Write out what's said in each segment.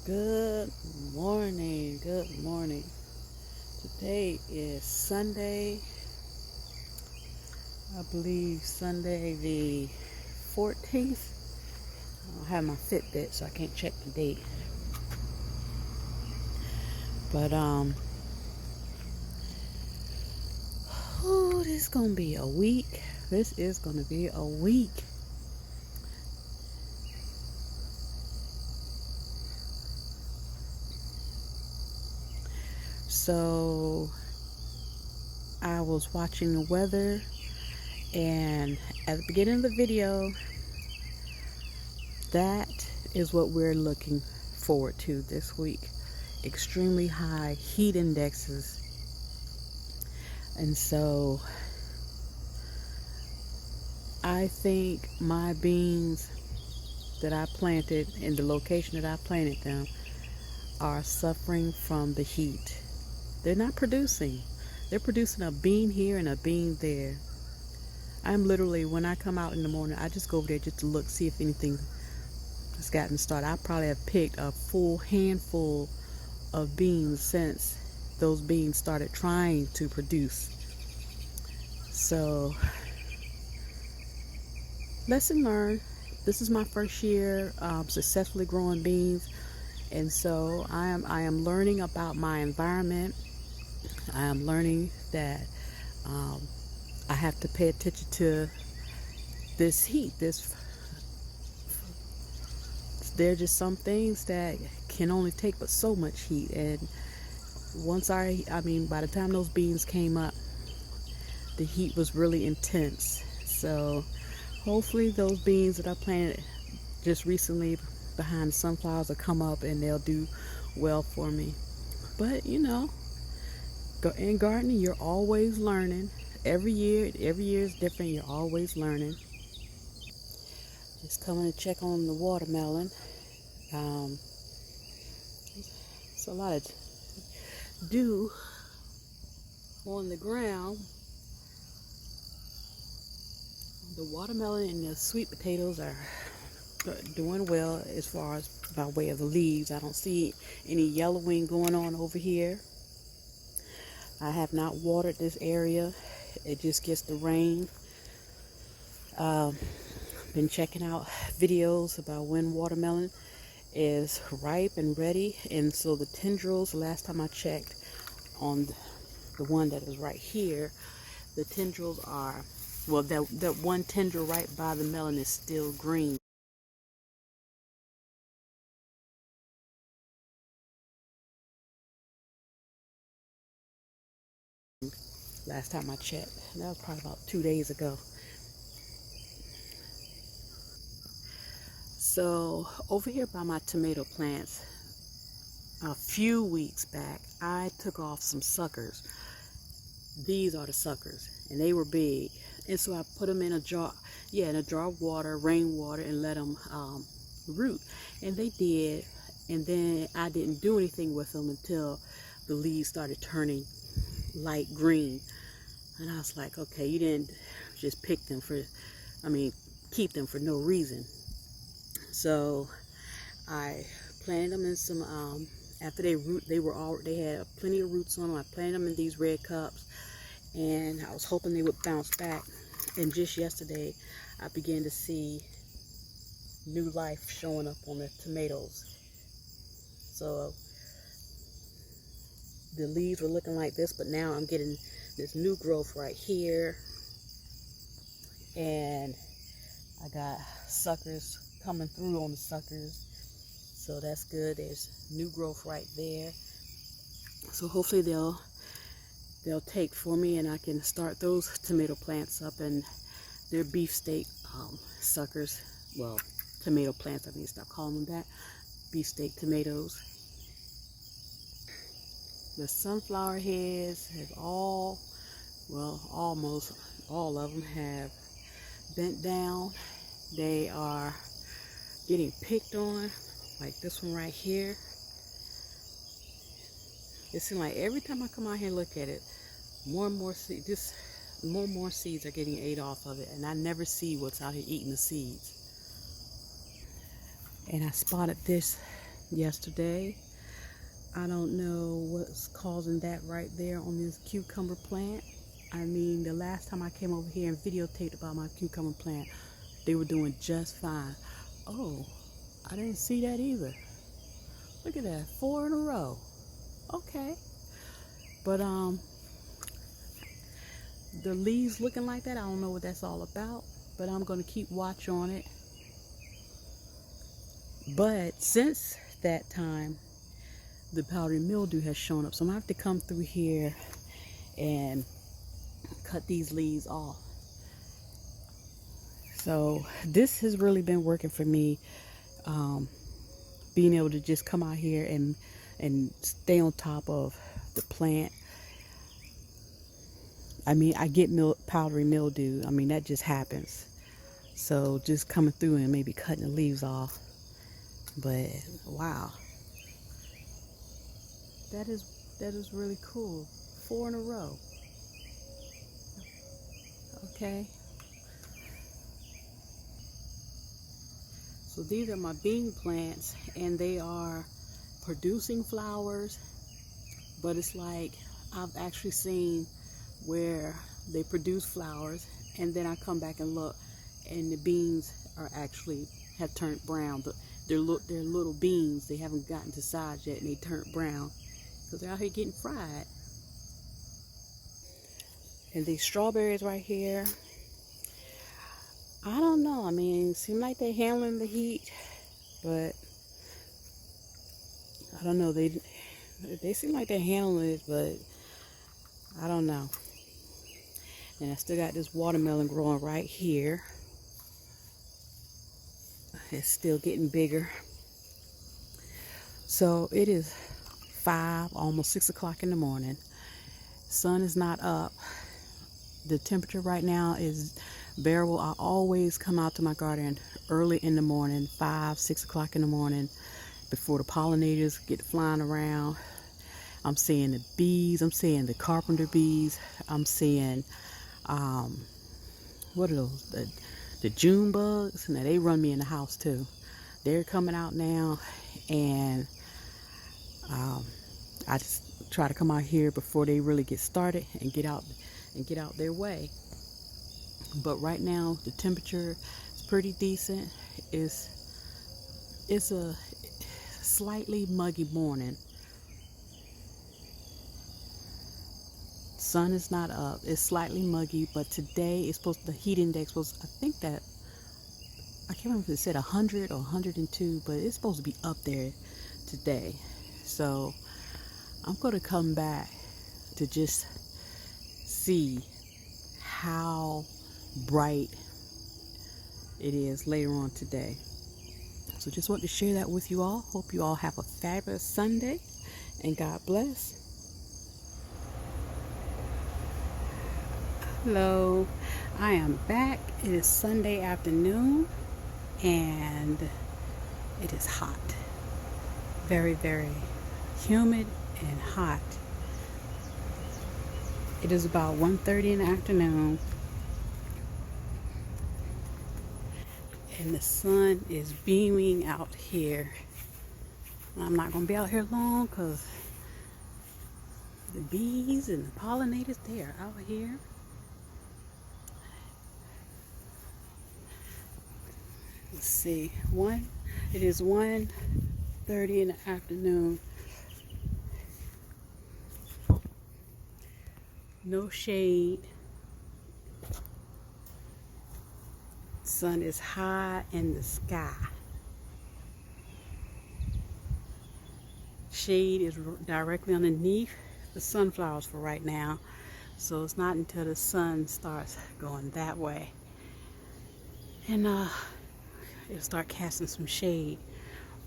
Good morning. Good morning. Today is Sunday. I believe Sunday the 14th. I don't have my Fitbit, so I can't check the date. But this is gonna be a week. This is gonna be a week. So I was watching the weather, and at the beginning of the video, that is what we're looking forward to this week. Extremely high heat indexes. And so I think my beans that I planted in the location that I planted them are suffering from the heat. They're not producing. They're producing a bean here and a bean there. I'm literally, when I come out in the morning, I just go over there just to look, see if anything has gotten started. I probably have picked a full handful of beans since those beans started trying to produce. So, lesson learned. This is my first year successfully growing beans, and so I am learning about my environment. I am learning that um, I have to pay attention to this heat. There are just some things that can only take but so much heat, and by the time those beans came up, the heat was really intense. So hopefully those beans that I planted just recently behind the sunflowers will come up and they'll do well for me. But in gardening, you're always learning. Every year is different. You're always learning. Just coming to check on the watermelon. Um, it's a lot of dew on the ground. The watermelon and the sweet potatoes are doing well as far as by way of the leaves. I don't see any yellowing going on over here. I have not watered this area. It just gets the rain. Been checking out videos about when watermelon is ripe and ready, and so the tendrils, last time I checked on the one that is right here, the tendrils are, well, that one tendril right by the melon is still green. Last time I checked, that was probably about 2 days ago. So over here by my tomato plants, a few weeks back, I took off some suckers. These are the suckers, and they were big. And so I put them in a jar, in a jar of water, rainwater, and let them root. And they did. And then I didn't do anything with them until the leaves started turning light green. And I was like, okay, you didn't just pick them keep them for no reason. So I planted them in some, after they had plenty of roots on them. I planted them in these red cups, and I was hoping they would bounce back. And just yesterday, I began to see new life showing up on the tomatoes. So the leaves were looking like this, but now I'm getting this new growth right here, and I got suckers coming through on the suckers, so that's good. There's new growth right there, so hopefully they'll take for me, and I can start those tomato plants up. And they're beefsteak suckers, well, tomato plants, I mean, stop calling them that, beefsteak tomatoes. The sunflower heads have almost all of them have bent down. They are getting picked on, like this one right here. It seems like every time I come out here and look at it, more and more seeds are getting ate off of it, and I never see what's out here eating the seeds. And I spotted this yesterday. I don't know what's causing that right there on this cucumber plant. I mean, the last time I came over here and videotaped about my cucumber plant, they were doing just fine. Oh, I didn't see that either. Look at that, 4 in a row. Okay. But the leaves looking like that, I don't know what that's all about, but I'm going to keep watch on it. But since that time, the powdery mildew has shown up, so I'm gonna have to come through here and cut these leaves off. So this has really been working for me, being able to just come out here and stay on top of the plant. I mean, I get powdery mildew. I mean, that just happens. So just coming through and maybe cutting the leaves off. But wow, that is really cool. 4 in a row. Okay. So these are my bean plants, and they are producing flowers, but it's like I've actually seen where they produce flowers and then I come back and look and the beans are actually have turned brown. They're little beans. They haven't gotten to size yet and they turned brown because they're out here getting fried. And these strawberries right here, I don't know. I mean, it seems like they're handling the heat, but I don't know. They seem like they're handling it, but I don't know. And I still got this watermelon growing right here. It's still getting bigger. So it is 5, almost 6 o'clock in the morning. Sun is not up. The temperature right now is bearable. I always come out to my garden early in the morning, 5, 6 o'clock in the morning, before the pollinators get flying around. I'm seeing the bees. I'm seeing the carpenter bees. I'm seeing, what are those? The June bugs. Now they run me in the house too. They're coming out now, and I just try to come out here before they really get started and get out their way. But right now the temperature is pretty decent. It's a slightly muggy morning. Sun is not up. It's slightly muggy, but today it's the heat index was, I think that, I can't remember if it said 100 or 102, but it's supposed to be up there today. So I'm going to come back to just see how bright it is later on today. So just want to share that with you all. Hope you all have a fabulous Sunday, and God bless. Hello, I am back. It is Sunday afternoon and it is hot. Very, very humid and hot. It is about 1:30 in the afternoon and the sun is beaming out here. I'm not going to be out here long because the bees and the pollinators, they are out here. Let's see, it is 1:30 in the afternoon. No shade. Sun is high in the sky. Shade is directly underneath the sunflowers for right now. So it's not until the sun starts going that way. And it'll start casting some shade.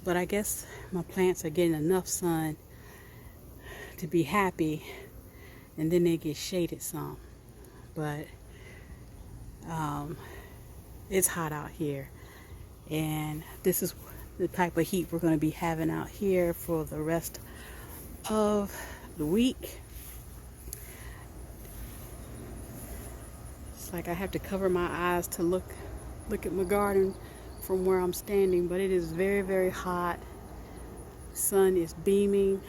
But I guess my plants are getting enough sun to be happy, and then they get shaded some. But it's hot out here, and this is the type of heat we're going to be having out here for the rest of the week. It's like I have to cover my eyes to look at my garden from where I'm standing, but it is very, very hot. sun is beaming,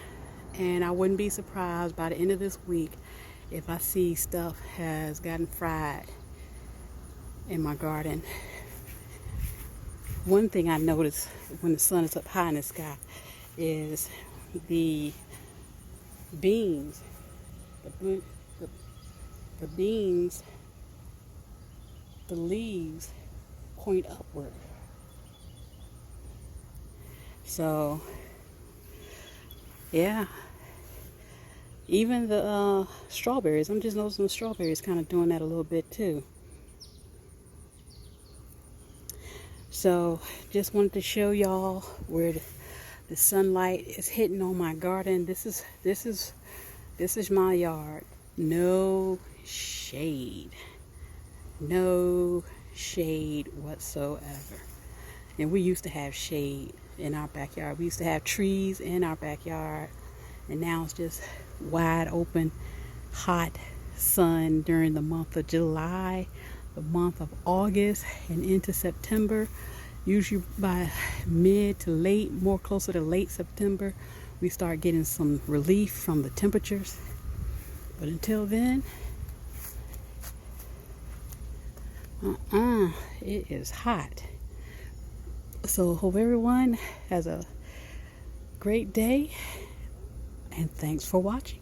and I wouldn't be surprised by the end of this week if I see stuff has gotten fried in my garden. One thing I notice when the sun is up high in the sky is the beans, the beans, the leaves point upward. So, yeah, even the strawberries, I'm just noticing the strawberries kind of doing that a little bit too. So, just wanted to show y'all where the sunlight is hitting on my garden. This is my yard. No shade. No shade whatsoever. And we used to have shade in our backyard. We used to have trees in our backyard. And now it's just wide open, hot sun during the month of July, the month of August, and into September. Usually by mid to late, more closer to late September, we start getting some relief from the temperatures. But until then, it is hot. So hope everyone has a great day, and thanks for watching.